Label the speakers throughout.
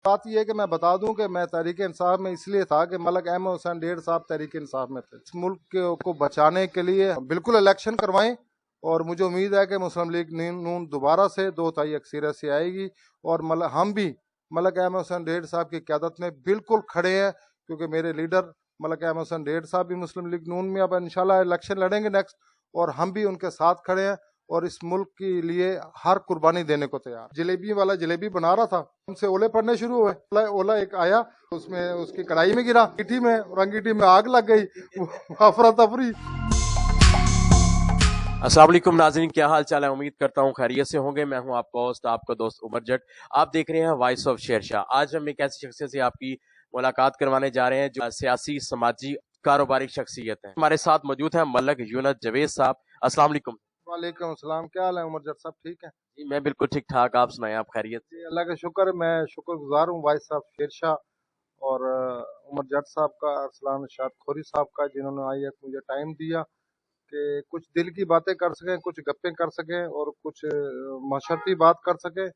Speaker 1: بات یہ ہے کہ میں بتا دوں کہ میں تحریک انصاف میں اس لیے تھا کہ ملک احمد حسین ڈیڑھ صاحب تحریک انصاف میں تھے. اس ملک کو بچانے کے لیے بالکل الیکشن کروائیں اور مجھے امید ہے کہ مسلم لیگ نون دوبارہ سے 2/3 اکثریت سے آئے گی اور ہم بھی ملک احمد حسین ڈیڑھ صاحب کی قیادت میں بالکل کھڑے ہیں کیونکہ میرے لیڈر ملک احمد حسین ڈیڑھ صاحب بھی مسلم لیگ نون میں اب انشاءاللہ الیکشن لڑیں گے نیکسٹ اور ہم بھی ان کے ساتھ کھڑے ہیں اور اس ملک کے لیے ہر قربانی دینے کو تیار. جلیبی والا جلیبی بنا رہا تھا ان سے اولے پڑنے شروع ہوئے. اولا ایک آیا اس میں اس کی کڑھائی میں گرا انگیٹھی میں اور انگیٹھی میں آگ لگ گئی. افراتفری.
Speaker 2: السلام علیکم ناظرین، کیا حال چال ہے؟ امید کرتا ہوں خیریت سے ہوں گے. میں ہوں آپ کا ہوسٹ، آپ کا دوست عمر جٹ. آپ دیکھ رہے ہیں وائس آف شیرشاہ. آج ہم ایک ایسی شخصیت سے آپ کی ملاقات کروانے جا رہے ہیں جو سیاسی، سماجی، کاروباری شخصیت ہیں. ہمارے ساتھ موجود ہیں ملک یونس جاوید صاحب. السلام علیکم.
Speaker 1: وعلیکم السلام. کیا حال ہے عمر جٹ صاحب؟ ٹھیک ہے
Speaker 2: جی میں بالکل ٹھیک ٹھاک. آپ سنائیں، آپ خیریت؟
Speaker 1: جی اللہ کا شکر ہے. میں شکر گزار ہوں وائس آف شیرشاہ اور عمر جٹ صاحب کا، ارسلان شاد خوری صاحب کا، جنہوں نے آئی ایک مجھے ٹائم دیا کہ کچھ دل کی باتیں کر سکیں، کچھ گپیں کر سکیں اور کچھ معاشرتی بات کر سکیں.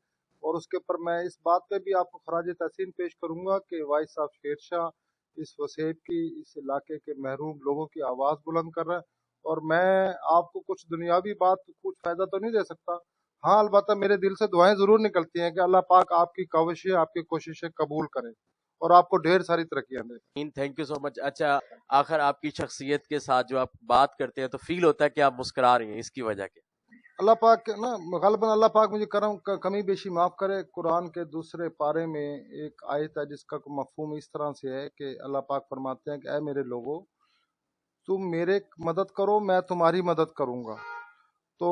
Speaker 1: اور اس کے اوپر میں اس بات پہ بھی آپ کو خراج تحسین پیش کروں گا کہ وائس آف شیرشاہ اس وسیب کی، اس علاقے کے محروم لوگوں کی آواز بلند کر رہا ہے. اور میں آپ کو کچھ دنیاوی بات کچھ فائدہ تو نہیں دے سکتا، ہاں البتہ میرے دل سے دعائیں ضرور نکلتی ہیں کہ اللہ پاک آپ کی کوششیں، آپ کی کوششیں قبول کریں اور آپ کو ڈھیر ساری ترقیاں دیں.
Speaker 2: تھینک یو سو مچ. اچھا، آخر آپ کی شخصیت کے ساتھ جو آپ بات کرتے ہیں تو فیل ہوتا ہے کہ آپ مسکرا رہی ہیں، اس کی وجہ کیا؟
Speaker 1: اللہ پاک نا غالباً اللہ پاک مجھے کمی بیشی معاف کرے. قرآن کے دوسرے پارے میں ایک آیت ہے جس کا مفہوم اس طرح سے ہے کہ اللہ پاک فرماتے ہیں کہ اے میرے لوگو، تم میرے مدد کرو میں تمہاری مدد کروں گا. تو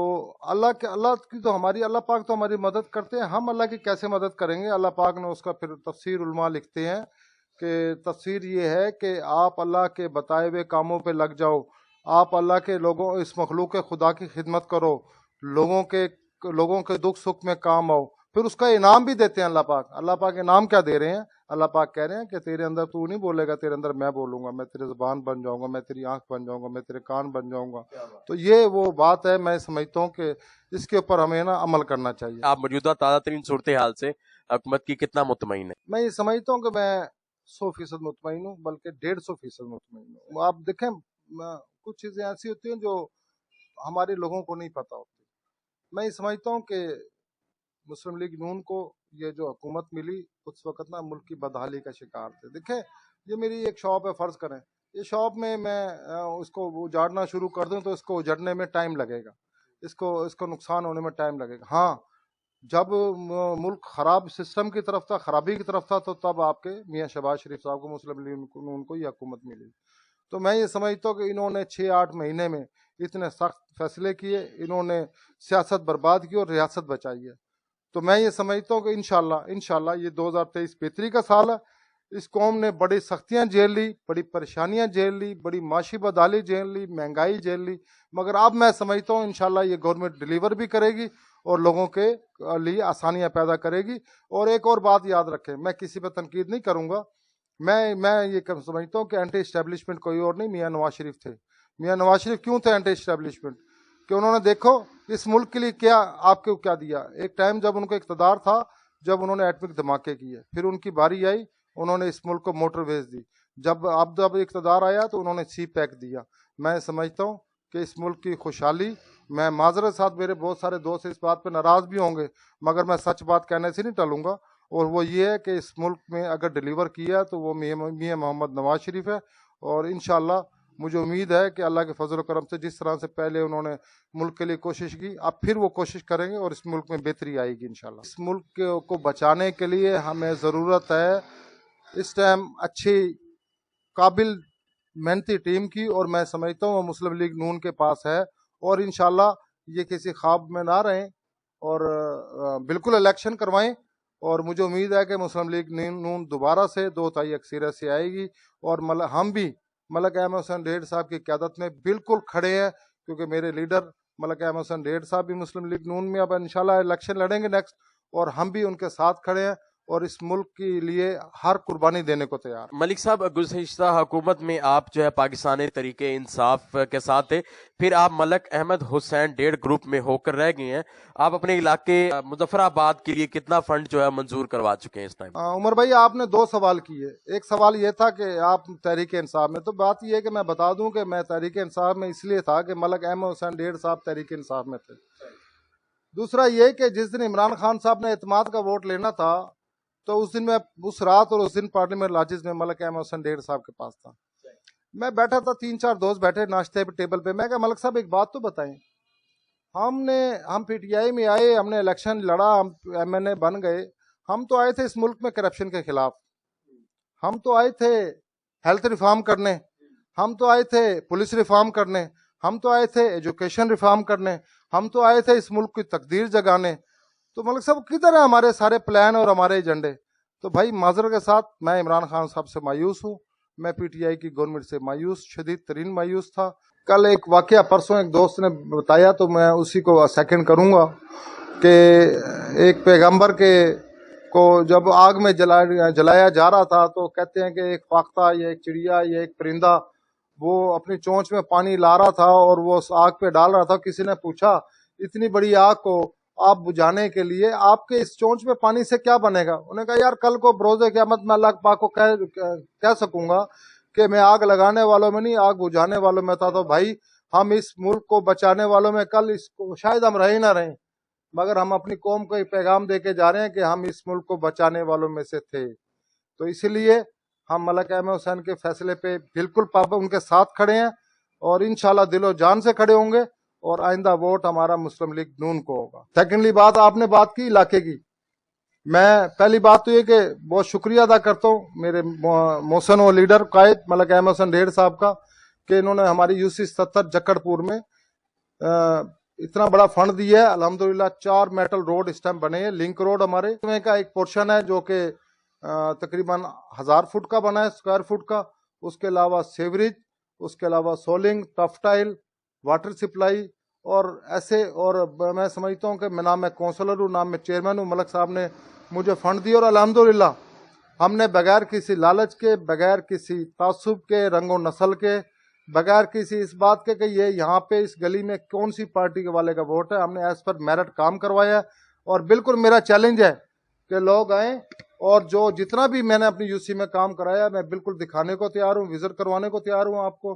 Speaker 1: اللہ کی تو اللہ پاک تو ہماری مدد کرتے ہیں، ہم اللہ کی کیسے مدد کریں گے؟ اللہ پاک نے اس کا پھر تفسیر علماء لکھتے ہیں کہ تفسیر یہ ہے کہ آپ اللہ کے بتائے ہوئے کاموں پہ لگ جاؤ، آپ اللہ کے لوگوں، اس مخلوق خدا کی خدمت کرو، لوگوں کے دکھ سکھ میں کام آؤ، پھر اس کا انعام بھی دیتے ہیں اللہ پاک. اللہ پاک انعام کیا دے رہے ہیں؟ اللہ پاک کہہ رہے ہیں کہ تیرے اندر تو نہیں بولے گا، تیرے اندر میں بولوں گا، میں تیرے زبان بن جاؤں گا، میں تیری آنکھ بن جاؤں گا، میں تیرے کان بن جاؤں گا. تو یہ وہ بات ہے، میں سمجھتا ہوں کہ اس کے اوپر ہمیں نا عمل کرنا چاہیے.
Speaker 2: آپ موجودہ تازہ ترین صورتحال سے حکومت کی کتنا مطمئن ہے؟
Speaker 1: میں یہ سمجھتا ہوں کہ میں 100% مطمئن ہوں، بلکہ 150% مطمئن ہوں. آپ دیکھیں کچھ چیزیں ایسی ہوتی ہیں جو ہمارے لوگوں کو نہیں پتہ ہوتی. میں یہ سمجھتا ہوں کہ مسلم لیگ نون کو یہ جو حکومت ملی اس وقت نا ملک کی بدحالی کا شکار تھے. دیکھیں یہ میری ایک شاپ ہے، فرض کریں یہ شاپ میں اس کو اجاڑنا شروع کر دوں تو اس کو اجڑنے میں ٹائم لگے گا، اس کو نقصان ہونے میں ٹائم لگے گا. ہاں جب ملک خراب سسٹم کی طرف تھا، خرابی کی طرف تھا، تو تب آپ کے میاں شہباز شریف صاحب کو، مسلم لیگ نون کو یہ حکومت ملی. تو میں یہ سمجھتا ہوں کہ انہوں نے 6-8 مہینے میں اتنے سخت فیصلے کیے، انہوں نے سیاست برباد کی اور ریاست بچائی ہے. تو میں یہ سمجھتا ہوں کہ انشاءاللہ یہ 2023 بہتری کا سال ہے. اس قوم نے بڑی سختیاں جھیل لی، بڑی پریشانیاں جھیل لی، بڑی معاشی بدحالی جھیل لی، مہنگائی جھیل لی، مگر اب میں سمجھتا ہوں انشاءاللہ یہ گورنمنٹ ڈیلیور بھی کرے گی اور لوگوں کے لیے آسانیاں پیدا کرے گی. اور ایک اور بات یاد رکھیں، میں کسی پہ تنقید نہیں کروں گا، میں یہ سمجھتا ہوں کہ اینٹی اسٹیبلشمنٹ کوئی اور نہیں، میاں نواز شریف تھے. میاں نواز شریف کیوں تھے اینٹی اسٹیبلشمنٹ؟ کہ انہوں نے دیکھو اس ملک کے لیے آپ کو کیا دیا. ایک ٹائم جب ان کو اقتدار تھا، جب انہوں نے ایٹمک دھماکے کیے، پھر ان کی باری آئی، انہوں نے اس ملک کو موٹر ویز دی. جب اقتدار آیا تو انہوں نے سی پیک دیا. میں سمجھتا ہوں کہ اس ملک کی خوشحالی، میں معذرت ساتھ میرے بہت سارے دوست اس بات پہ ناراض بھی ہوں گے، مگر میں سچ بات کہنے سے نہیں ٹلوں گا، اور وہ یہ ہے کہ اس ملک میں اگر ڈیلیور کیا تو وہ میاں محمد نواز شریف ہے. اور انشاءاللہ مجھے امید ہے کہ اللہ کے فضل و کرم سے جس طرح سے پہلے انہوں نے ملک کے لیے کوشش کی، اب پھر وہ کوشش کریں گے اور اس ملک میں بہتری آئے گی انشاءاللہ. اس ملک کو بچانے کے لیے ہمیں ضرورت ہے اس ٹائم اچھی قابل محنتی ٹیم کی، اور میں سمجھتا ہوں وہ مسلم لیگ نون کے پاس ہے. اور انشاءاللہ یہ کسی خواب میں نہ رہیں اور بالکل الیکشن کروائیں. اور مجھے امید ہے کہ مسلم لیگ نون دوبارہ سے 2/3 اکثریت سے آئے گی اور ہم بھی ملک احمد حسین ڈیڑھ صاحب کی قیادت میں بالکل کھڑے ہیں کیونکہ میرے لیڈر ملک احمد حسین ڈیڑھ صاحب بھی مسلم لیگ نون میں اب انشاءاللہ الیکشن لڑیں گے نیکسٹ اور ہم بھی ان کے ساتھ کھڑے ہیں اور اس ملک کے لیے ہر قربانی دینے کو تیار.
Speaker 2: ملک صاحب، گزشتہ حکومت میں آپ جو ہے پاکستانی طریقے انصاف کے ساتھ تھے، پھر آپ ملک احمد حسین ڈیڑھ گروپ میں ہو کر رہ گئے ہیں. آپ اپنے علاقے مظفر آباد کے لیے کتنا فنڈ جو ہے منظور کروا چکے ہیں اس ٹائم؟
Speaker 1: عمر بھائی، آپ نے 2 سوال کیے. ایک سوال یہ تھا کہ آپ تحریک انصاف میں، تو بات یہ ہے کہ میں بتا دوں کہ میں تحریک انصاف میں اس لیے تھا کہ ملک احمد حسین ڈیڑھ صاحب تحریک انصاف میں تھے. دوسرا یہ کہ جس دن عمران خان صاحب نے اعتماد کا ووٹ لینا تھا تو اس دن میں اس رات اور اس دن پارلیمنٹ لاجز میں ملک احمد حسین ڈیڑھ صاحب کے پاس تھا. میں بیٹھا تھا، 3-4 دوست بیٹھے ناشتے ٹیبل پہ. میں کہا ملک صاحب ایک بات تو بتائیں، ہم پی ٹی آئی میں آئے، ہم نے الیکشن لڑا، ہم ایم این اے بن گئے. ہم تو آئے تھے اس ملک میں کرپشن کے خلاف، ہم تو آئے تھے ہیلتھ ریفارم کرنے، ہم تو آئے تھے پولیس ریفارم کرنے، ہم تو آئے تھے ایجوکیشن ریفارم کرنے، ہم تو آئے تھے اس ملک کی تقدیر جگانے. تو ملک صاحب کدھر ہیں ہمارے سارے پلان اور ہمارے ایجنڈے؟ تو بھائی معذرت کے ساتھ میں عمران خان صاحب سے مایوس ہوں، میں پی ٹی آئی کی گورنمنٹ سے مایوس، شدید ترین مایوس تھا. کل ایک واقعہ پرسوں ایک دوست نے بتایا تو میں اسی کو سیکنڈ کروں گا کہ ایک پیغمبر کو جب آگ میں جلایا جا رہا تھا تو کہتے ہیں کہ ایک فاختہ یا ایک چڑیا یا ایک پرندہ وہ اپنی چونچ میں پانی لا رہا تھا اور وہ اس آگ پہ ڈال رہا تھا. کسی نے پوچھا اتنی بڑی آگ کو آپ بجھانے کے لیے آپ کے اس چونچ میں پانی سے کیا بنے گا؟ انہوں نے کہا یار کل کو بروز قیامت میں اللہ پاک کو کہہ سکوں گا کہ میں آگ لگانے والوں میں نہیں، آگ بجھانے والوں میں تھا. تو بھائی ہم اس ملک کو بچانے والوں میں کل اس کو شاید ہم رہے نہ رہیں، مگر ہم اپنی قوم کو ایک پیغام دے کے جا رہے ہیں کہ ہم اس ملک کو بچانے والوں میں سے تھے. تو اسی لیے ہم ملک احمد حسین کے فیصلے پہ بالکل ان کے ساتھ کھڑے ہیں اور انشاءاللہ دل و جان سے کھڑے ہوں گے اور آئندہ ووٹ ہمارا مسلم لیگ نون کو ہوگا. سیکنڈلی بات آپ نے بات کی علاقے کی. میں پہلی بات تو یہ کہ بہت شکریہ ادا کرتا ہوں میرے محسن و لیڈر قائد ملک احمد حسین ڈیڑھ صاحب کا کہ انہوں نے ہماری UC 70 جکڑ پور میں اتنا بڑا فنڈ دیا ہے. الحمدللہ 4 میٹل روڈ اس ٹائم بنے ہیں. لنک روڈ ہمارے کا ایک پورشن ہے جو کہ تقریباً 1000 فٹ کا بنا ہے، اسکوائر فٹ کا. اس کے علاوہ سیوریج، اس کے علاوہ soling, tough tile, water supply اور ایسے. اور میں سمجھتا ہوں کہ نہ میں کونسلر ہوں نہ میں چیئرمین ہوں، ملک صاحب نے مجھے فنڈ دیا اور الحمدللہ ہم نے بغیر کسی لالچ کے، بغیر کسی تعصب کے، رنگ و نسل کے، بغیر کسی اس بات کے کہ یہ یہاں پہ اس گلی میں کون سی پارٹی کے والے کا ووٹ ہے، ہم نے ایز پر میرٹ کام کروایا ہے. اور بالکل میرا چیلنج ہے کہ لوگ آئیں اور جو جتنا بھی میں نے اپنی UC میں کام کرایا میں بالکل دکھانے کو تیار ہوں، وزٹ کروانے کو تیار ہوں آپ کو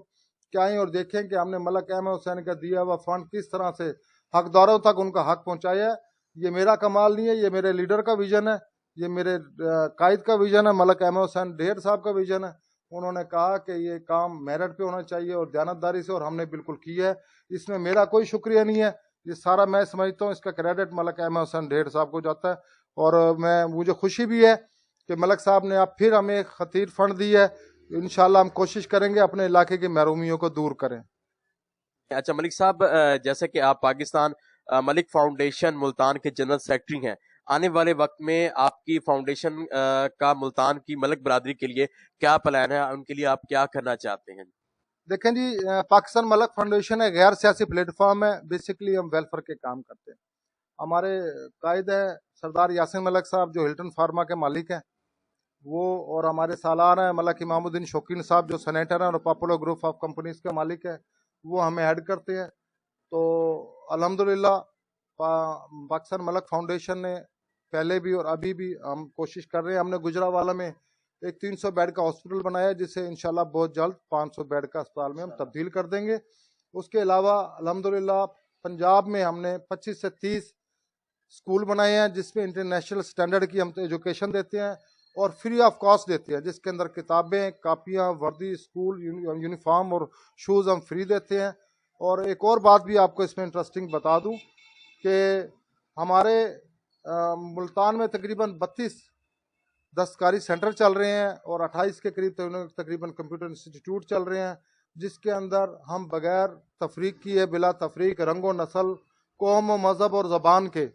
Speaker 1: کہ آئیں اور دیکھیں کہ ہم نے ملک احمد حسین کا دیا ہوا فنڈ کس طرح سے حقداروں تک ان کا حق پہنچایا ہے. یہ میرا کمال نہیں ہے، یہ میرے لیڈر کا ویژن ہے، یہ میرے قائد کا ویژن ہے، ملک احمد حسین ڈھیر صاحب کا ویژن ہے. انہوں نے کہا کہ یہ کام میرٹ پہ ہونا چاہیے اور دیانتداری سے، اور ہم نے بالکل کیا ہے. اس میں میرا کوئی شکریہ نہیں ہے، یہ سارا میں سمجھتا ہوں اس کا کریڈٹ ملک احمد حسین ڈھیر صاحب کو جاتا ہے. اور مجھے خوشی بھی ہے کہ ملک صاحب نے اب پھر ہمیں ایک خطیر فنڈ دی ہے. انشاءاللہ ہم کوشش کریں گے اپنے علاقے کی محرومیوں کو دور کریں.
Speaker 2: اچھا ملک صاحب، جیسے کہ آپ پاکستان ملک فاؤنڈیشن ملتان کے جنرل سیکرٹری ہیں، آنے والے وقت میں آپ کی فاؤنڈیشن کا ملتان کی ملک برادری کے لیے کیا پلان ہے؟ ان کے لیے آپ کیا کرنا چاہتے ہیں؟
Speaker 1: دیکھیں جی، پاکستان ملک فاؤنڈیشن ہے، غیر سیاسی پلیٹ فارم ہے. بیسیکلی ہم ویلفیئر کے کام کرتے ہیں. ہمارے قائد ہیں سردار یاسین ملک صاحب جو ہلٹن فارما کے مالک ہیں وہ، اور ہمارے سالار ہیں ملک امام الدین شوقین صاحب جو سینیٹر ہیں اور پاپولر گروپ آف کمپنیز کے مالک ہیں، وہ ہمیں ہیڈ کرتے ہیں. تو الحمدللہ پاکستان ملک فاؤنڈیشن نے پہلے بھی اور ابھی بھی ہم کوشش کر رہے ہیں. ہم نے گجرانوالہ میں ایک 300 بیڈ کا ہاسپٹل بنایا ہے جسے انشاءاللہ بہت جلد 500 بیڈ کا اسپتال میں ہم تبدیل کر دیں گے. اس کے علاوہ الحمدللہ پنجاب میں ہم نے 25 سے 30 اسکول بنائے ہیں جس میں انٹرنیشنل سٹینڈرڈ کی ہم ایجوکیشن دیتے ہیں اور فری آف کاسٹ دیتے ہیں، جس کے اندر کتابیں، کاپیاں، وردی، اسکول یونیفارم اور شوز ہم فری دیتے ہیں. اور ایک اور بات بھی آپ کو اس میں انٹرسٹنگ بتا دوں کہ ہمارے ملتان میں تقریباً 32 دستکاری سینٹر چل رہے ہیں اور 28 کے قریب تقریباً کمپیوٹر انسٹیٹیوٹ چل رہے ہیں جس کے اندر ہم بغیر تفریق کیے، بلا تفریق، رنگ و نسل، قوم و مذہب اور زبان کے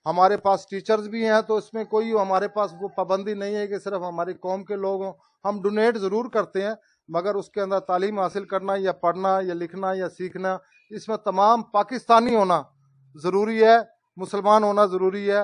Speaker 1: ہمارے پاس ٹیچرز بھی ہیں. تو اس میں کوئی ہمارے پاس وہ پابندی نہیں ہے کہ صرف ہماری قوم کے لوگ ہوں. ہم ڈونیٹ ضرور کرتے ہیں مگر اس کے اندر تعلیم حاصل کرنا یا پڑھنا یا لکھنا یا سیکھنا، اس میں تمام پاکستانی ہونا ضروری ہے، مسلمان ہونا ضروری ہے.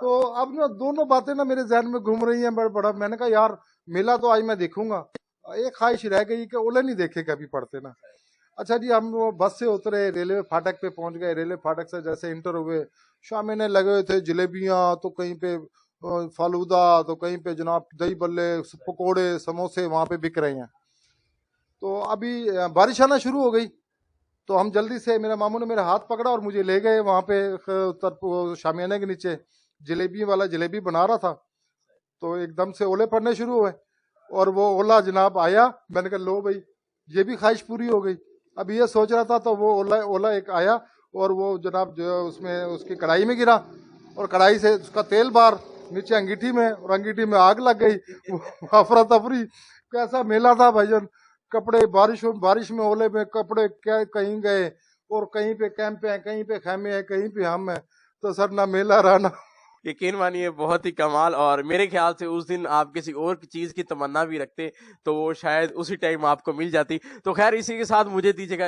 Speaker 1: تو اب نا دونوں باتیں نا میرے ذہن میں گھوم رہی ہیں بڑا. میں نے کہا یار میلہ تو آج میں دیکھوں گا, ایک خواہش رہ گئی کہ اولے نہیں دیکھے کبھی پڑتے نا. اچھا جی, ہم وہ بس سے اترے, ریلوے پھاٹک پہ پہنچ گئے. ریلوے پھاٹک سے جیسے انٹر ہوئے, شامنے نے لگے ہوئے تھے جلیبیاں, تو کہیں پہ فالودہ, تو کہیں پہ جناب دہی بلے, پکوڑے, سموسے وہاں پہ بک رہے ہیں. تو ابھی بارش آنا شروع ہو گئی, تو ہم جلدی سے, میرے ماموں نے میرا ہاتھ پکڑا اور مجھے لے گئے وہاں پہ شامیانے کے نیچے. جلیبی والا جلیبی بنا رہا تھا, تو ایک دم سے اولے پڑنے شروع ہوئے, اور وہ اولا جناب آیا. میں نے کہا لو بھائی یہ بھی خواہش پوری ہو گئی. اب یہ سوچ رہا تھا, تو وہ اولا ایک آیا, اور وہ جناب جو اس میں اس کی کڑھائی میں گرا, اور کڑھائی سے اس کا تیل باہر نیچے انگیٹھی میں, اور انگیٹھی میں آگ لگ گئی. افراتفری. کیسا میلہ تھا بھائی جان. کپڑے بارش میں اولے میں کپڑے کہیں گئے, اور کہیں پہ کیمپ ہیں, کہیں پہ خیمے ہیں, کہیں پہ ہم ہیں. تو سر نہ میلہ رہا نہ.
Speaker 2: یقین مانیے بہت ہی کمال. اور میرے خیال سے اس دن آپ کسی اور چیز کی تمنا بھی رکھتے تو وہ شاید اسی ٹائم آپ کو مل جاتی. تو خیر اسی کے ساتھ مجھے دیجیے گا